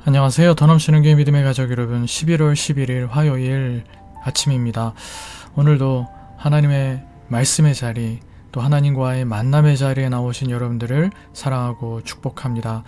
안녕하세요. 더 넘치는 교회 믿음의 가족 여러분, 11월 11일 화요일 아침입니다. 오늘도 하나님의 말씀의 자리, 또 하나님과의 만남의 자리에 나오신 여러분들을 사랑하고 축복합니다.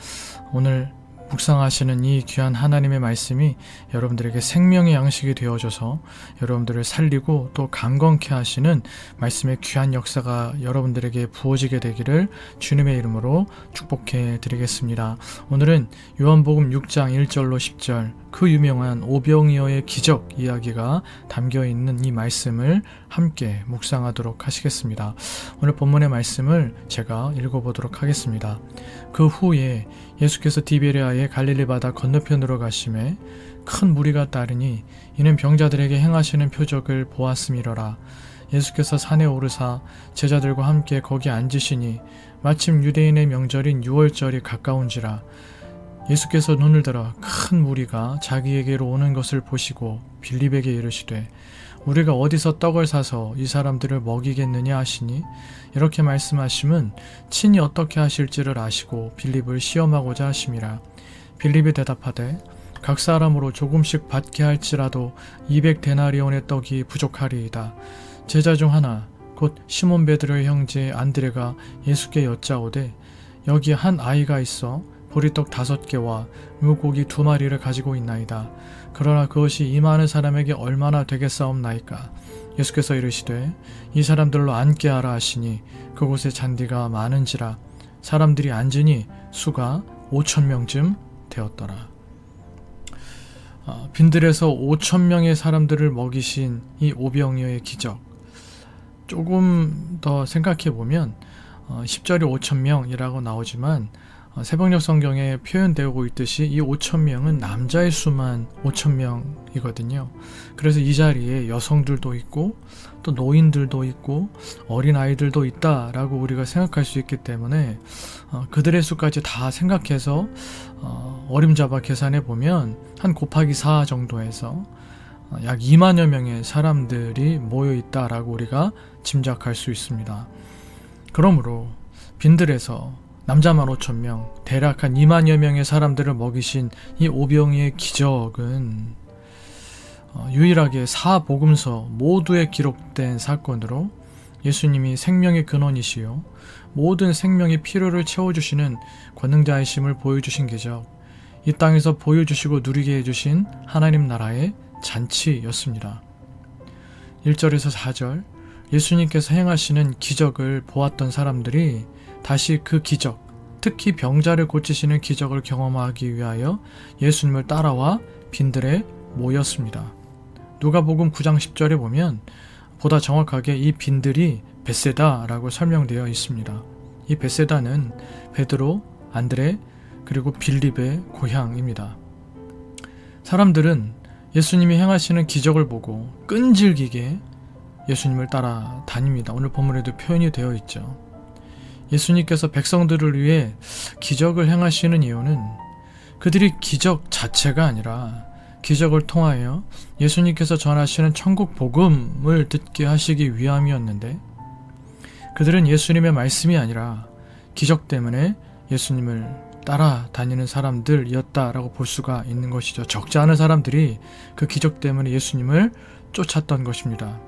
오늘 묵상하시는 이 귀한 하나님의 말씀이 여러분들에게 생명의 양식이 되어줘서 여러분들을 살리고 또 강건케 하시는 말씀의 귀한 역사가 여러분들에게 부어지게 되기를 주님의 이름으로 축복해 드리겠습니다. 오늘은 요한복음 6장 1절로 10절 그 유명한 오병이어의 기적 이야기가 담겨있는 이 말씀을 함께 묵상하도록 하시겠습니다. 오늘 본문의 말씀을 제가 읽어보도록 하겠습니다. 그 후에 예수께서 디베레아의 갈릴리 바다 건너편으로 가심에 큰 무리가 따르니 이는 병자들에게 행하시는 표적을 보았음이러라. 예수께서 산에 오르사 제자들과 함께 거기 앉으시니 마침 유대인의 명절인 유월절이 가까운지라. 예수께서 눈을 들어 큰 무리가 자기에게로 오는 것을 보시고 빌립에게 이르시되 우리가 어디서 떡을 사서 이 사람들을 먹이겠느냐 하시니 이렇게 말씀하심은 친히 어떻게 하실지를 아시고 빌립을 시험하고자 하심이라. 빌립이 대답하되 각 사람으로 조금씩 받게 할지라도 200데나리온의 떡이 부족하리이다. 제자 중 하나 곧 시몬 베드로의 형제 안드레가 예수께 여짜오되 여기 한 아이가 있어 보리떡 5개와 물고기 2마리를 가지고 있나이다. 그러나 그것이 이 많은 사람에게 얼마나 되겠사옵나이까. 예수께서 이르시되 이 사람들로 앉게 하라 하시니 그곳에 잔디가 많은지라. 사람들이 앉으니 수가 5,000명쯤 되었더라. 빈들에서 5,000명의 사람들을 먹이신 이 오병이어의 기적, 조금 더 생각해보면 10절이 5,000명이라고 나오지만 새벽녘 성경에 표현되고 있듯이 이 5,000명은 남자의 수만 5,000명이거든요. 그래서 이 자리에 여성들도 있고 또 노인들도 있고 어린아이들도 있다라고 우리가 생각할 수 있기 때문에 그들의 수까지 다 생각해서 어림잡아 계산해 보면 한 곱하기 4 정도에서 약 2만여 명의 사람들이 모여 있다라고 우리가 짐작할 수 있습니다. 그러므로 빈들에서 남자만 5,000명, 대략 한 2만여 명의 사람들을 먹이신 이 오병이의 기적은 유일하게 사복음서 모두에 기록된 사건으로 예수님이 생명의 근원이시요 모든 생명의 필요를 채워주시는 권능자이심을 보여주신 기적, 이 땅에서 보여주시고 누리게 해주신 하나님 나라의 잔치였습니다. 1절에서 4절 예수님께서 행하시는 기적을 보았던 사람들이 다시 그 기적, 특히 병자를 고치시는 기적을 경험하기 위하여 예수님을 따라와 빈들에 모였습니다. 누가복음 9장 10절에 보면 보다 정확하게 이 빈들이 벳세다라고 설명되어 있습니다. 이 벳세다는 베드로, 안드레, 그리고 빌립의 고향입니다. 사람들은 예수님이 행하시는 기적을 보고 끈질기게 예수님을 따라다닙니다. 오늘 본문에도 표현이 되어 있죠. 예수님께서 백성들을 위해 기적을 행하시는 이유는 그들이 기적 자체가 아니라 기적을 통하여 예수님께서 전하시는 천국 복음을 듣게 하시기 위함이었는데, 그들은 예수님의 말씀이 아니라 기적 때문에 예수님을 따라다니는 사람들이었다라고 볼 수가 있는 것이죠. 적지 않은 사람들이 그 기적 때문에 예수님을 쫓았던 것입니다.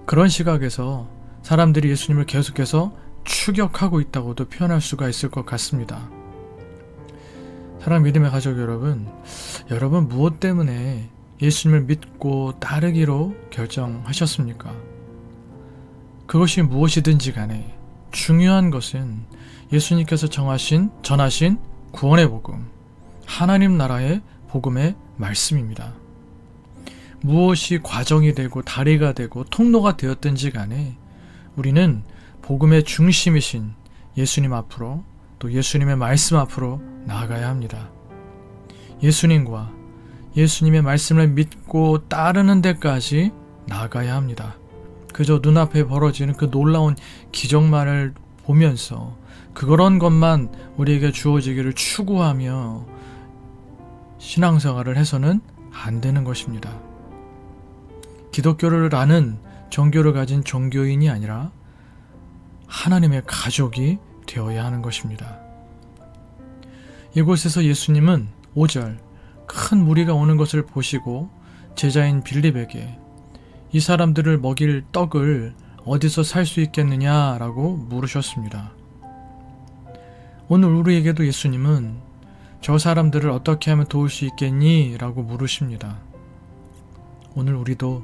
그런 시각에서 사람들이 예수님을 계속해서 추격하고 있다고도 표현할 수가 있을 것 같습니다. 사랑 믿음의 가족 여러분, 여러분 무엇 때문에 예수님을 믿고 따르기로 결정하셨습니까? 그것이 무엇이든지 간에 중요한 것은 예수님께서 전하신 구원의 복음, 하나님 나라의 복음의 말씀입니다. 무엇이 과정이 되고 다리가 되고 통로가 되었든지 간에 우리는 복음의 중심이신 예수님 앞으로, 또 예수님의 말씀 앞으로 나아가야 합니다. 예수님과 예수님의 말씀을 믿고 따르는 데까지 나아가야 합니다. 그저 눈앞에 벌어지는 그 놀라운 기적만을 보면서 그런 것만 우리에게 주어지기를 추구하며 신앙생활을 해서는 안 되는 것입니다. 기독교를 아는 종교를 가진 종교인이 아니라 하나님의 가족이 되어야 하는 것입니다. 이곳에서 예수님은 5절 큰 무리가 오는 것을 보시고 제자인 빌립에게 이 사람들을 먹일 떡을 어디서 살 수 있겠느냐라고 물으셨습니다. 오늘 우리에게도 예수님은 저 사람들을 어떻게 하면 도울 수 있겠니? 라고 물으십니다. 오늘 우리도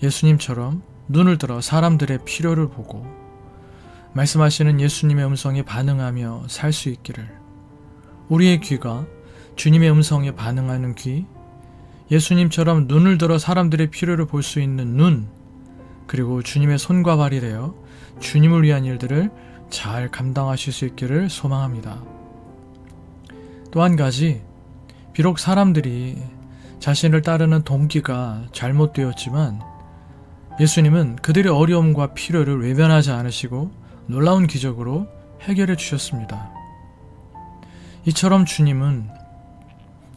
예수님처럼 눈을 들어 사람들의 필요를 보고 말씀하시는 예수님의 음성에 반응하며 살 수 있기를, 우리의 귀가 주님의 음성에 반응하는 귀, 예수님처럼 눈을 들어 사람들의 필요를 볼 수 있는 눈, 그리고 주님의 손과 발이 되어 주님을 위한 일들을 잘 감당하실 수 있기를 소망합니다. 또 한 가지, 비록 사람들이 자신을 따르는 동기가 잘못되었지만 예수님은 그들의 어려움과 필요를 외면하지 않으시고 놀라운 기적으로 해결해 주셨습니다. 이처럼 주님은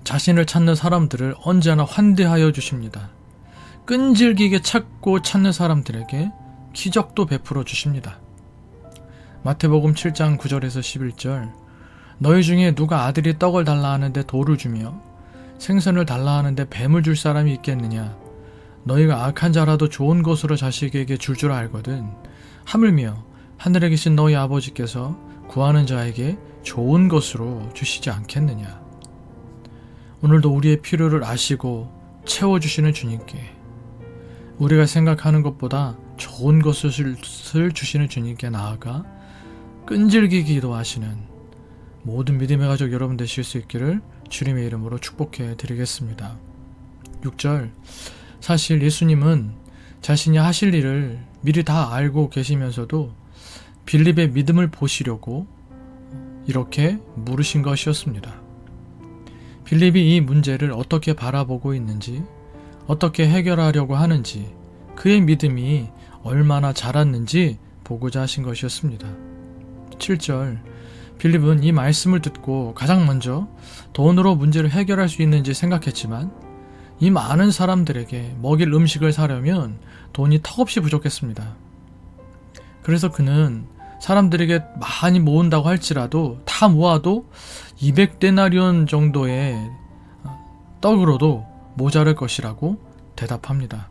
자신을 찾는 사람들을 언제나 환대하여 주십니다. 끈질기게 찾고 찾는 사람들에게 기적도 베풀어 주십니다. 마태복음 7장 9절에서 11절 너희 중에 누가 아들이 떡을 달라 하는데 돌을 주며 생선을 달라 하는데 뱀을 줄 사람이 있겠느냐? 너희가 악한 자라도 좋은 것으로 자식에게 줄 알거든. 하물며 하늘에 계신 너희 아버지께서 구하는 자에게 좋은 것으로 주시지 않겠느냐? 오늘도 우리의 필요를 아시고 채워주시는 주님께, 우리가 생각하는 것보다 좋은 것을 주시는 주님께 나아가 끈질기게 기도하시는 모든 믿음의 가족 여러분 되실 수 있기를 주님의 이름으로 축복해 드리겠습니다. 6절 사실 예수님은 자신이 하실 일을 미리 다 알고 계시면서도 빌립의 믿음을 보시려고 이렇게 물으신 것이었습니다. 빌립이 이 문제를 어떻게 바라보고 있는지, 어떻게 해결하려고 하는지, 그의 믿음이 얼마나 자랐는지 보고자 하신 것이었습니다. 7절 빌립은 이 말씀을 듣고 가장 먼저 돈으로 문제를 해결할 수 있는지 생각했지만 이 많은 사람들에게 먹일 음식을 사려면 돈이 턱없이 부족했습니다. 그래서 그는 사람들에게 많이 모은다고 할지라도 다 모아도 200데나리온 정도의 떡으로도 모자랄 것이라고 대답합니다.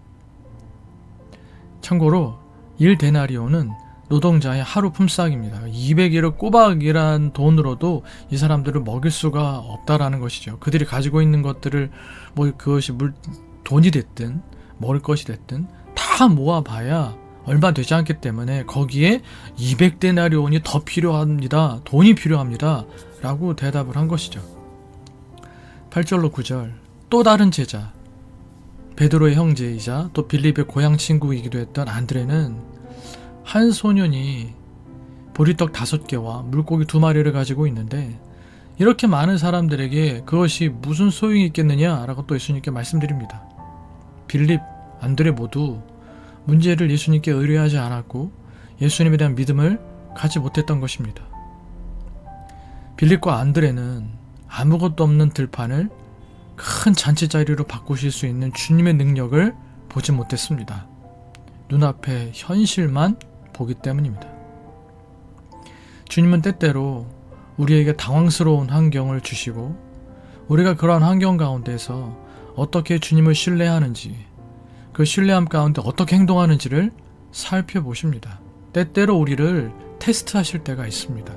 참고로 1데나리온은 노동자의 하루 품삯입니다. 200일을 꼬박 일한 돈으로도 이 사람들을 먹일 수가 없다라는 것이죠. 그들이 가지고 있는 것들을 그것이 돈이 됐든 먹을 것이 됐든 다 모아봐야 얼마 되지 않기 때문에 거기에 200데나리온이 더 필요합니다. 돈이 필요합니다. 라고 대답을 한 것이죠. 8절로 9절 또 다른 제자, 베드로의 형제이자 또 빌립의 고향 친구이기도 했던 안드레는 한 소년이 보리떡 5개와 물고기 2마리를 가지고 있는데 이렇게 많은 사람들에게 그것이 무슨 소용이 있겠느냐라고 또 예수님께 말씀드립니다. 빌립, 안드레 모두 문제를 예수님께 의뢰하지 않았고 예수님에 대한 믿음을 가지 못했던 것입니다. 빌립과 안드레는 아무것도 없는 들판을 큰 잔치자리로 바꾸실 수 있는 주님의 능력을 보지 못했습니다. 눈앞의 현실만 보기 때문입니다. 주님은 때때로 우리에게 당황스러운 환경을 주시고 우리가 그러한 환경 가운데서 어떻게 주님을 신뢰하는지, 그 신뢰함 가운데 어떻게 행동하는지를 살펴보십니다. 때때로 우리를 테스트하실 때가 있습니다.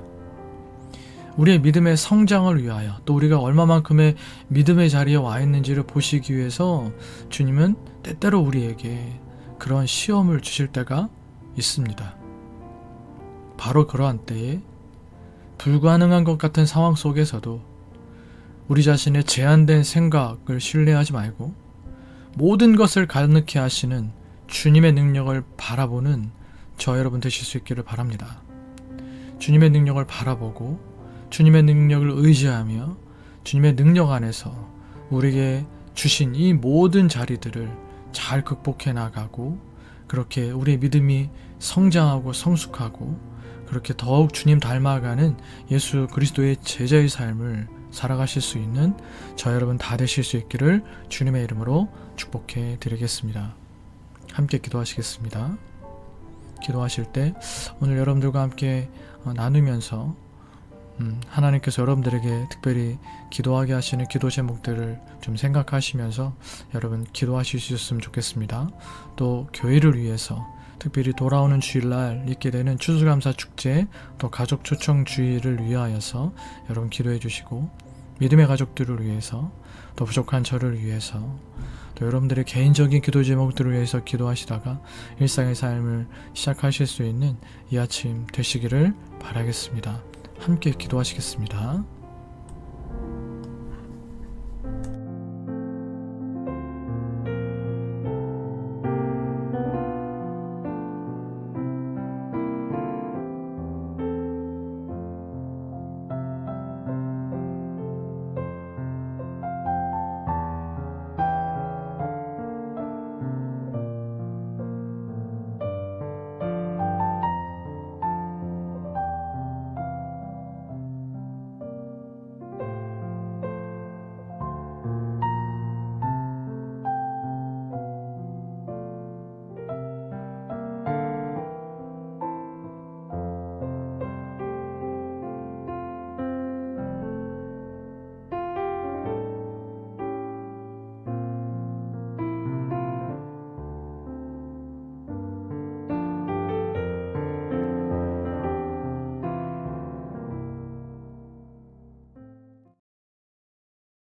우리의 믿음의 성장을 위하여, 또 우리가 얼마만큼의 믿음의 자리에 와 있는지를 보시기 위해서 주님은 때때로 우리에게 그런 시험을 주실 때가 있습니다. 바로 그러한 때에 불가능한 것 같은 상황 속에서도 우리 자신의 제한된 생각을 신뢰하지 말고 모든 것을 가능케 하시는 주님의 능력을 바라보는 저 여러분 되실 수 있기를 바랍니다. 주님의 능력을 바라보고 주님의 능력을 의지하며 주님의 능력 안에서 우리에게 주신 이 모든 자리들을 잘 극복해 나가고, 그렇게 우리의 믿음이 성장하고 성숙하고 그렇게 더욱 주님 닮아가는 예수 그리스도의 제자의 삶을 살아가실 수 있는 저 여러분 다 되실 수 있기를 주님의 이름으로 축복해 드리겠습니다. 함께 기도하시겠습니다. 기도하실 때 오늘 여러분들과 함께 나누면서 하나님께서 여러분들에게 특별히 기도하게 하시는 기도 제목들을 좀 생각하시면서 여러분 기도하실 수 있었으면 좋겠습니다. 또 교회를 위해서 특별히 돌아오는 주일날 있게 되는 추수감사 축제, 또 가족 초청 주일을 위하여서 여러분 기도해 주시고, 믿음의 가족들을 위해서, 또 부족한 저를 위해서, 또 여러분들의 개인적인 기도 제목들을 위해서 기도하시다가 일상의 삶을 시작하실 수 있는 이 아침 되시기를 바라겠습니다. 함께 기도하시겠습니다.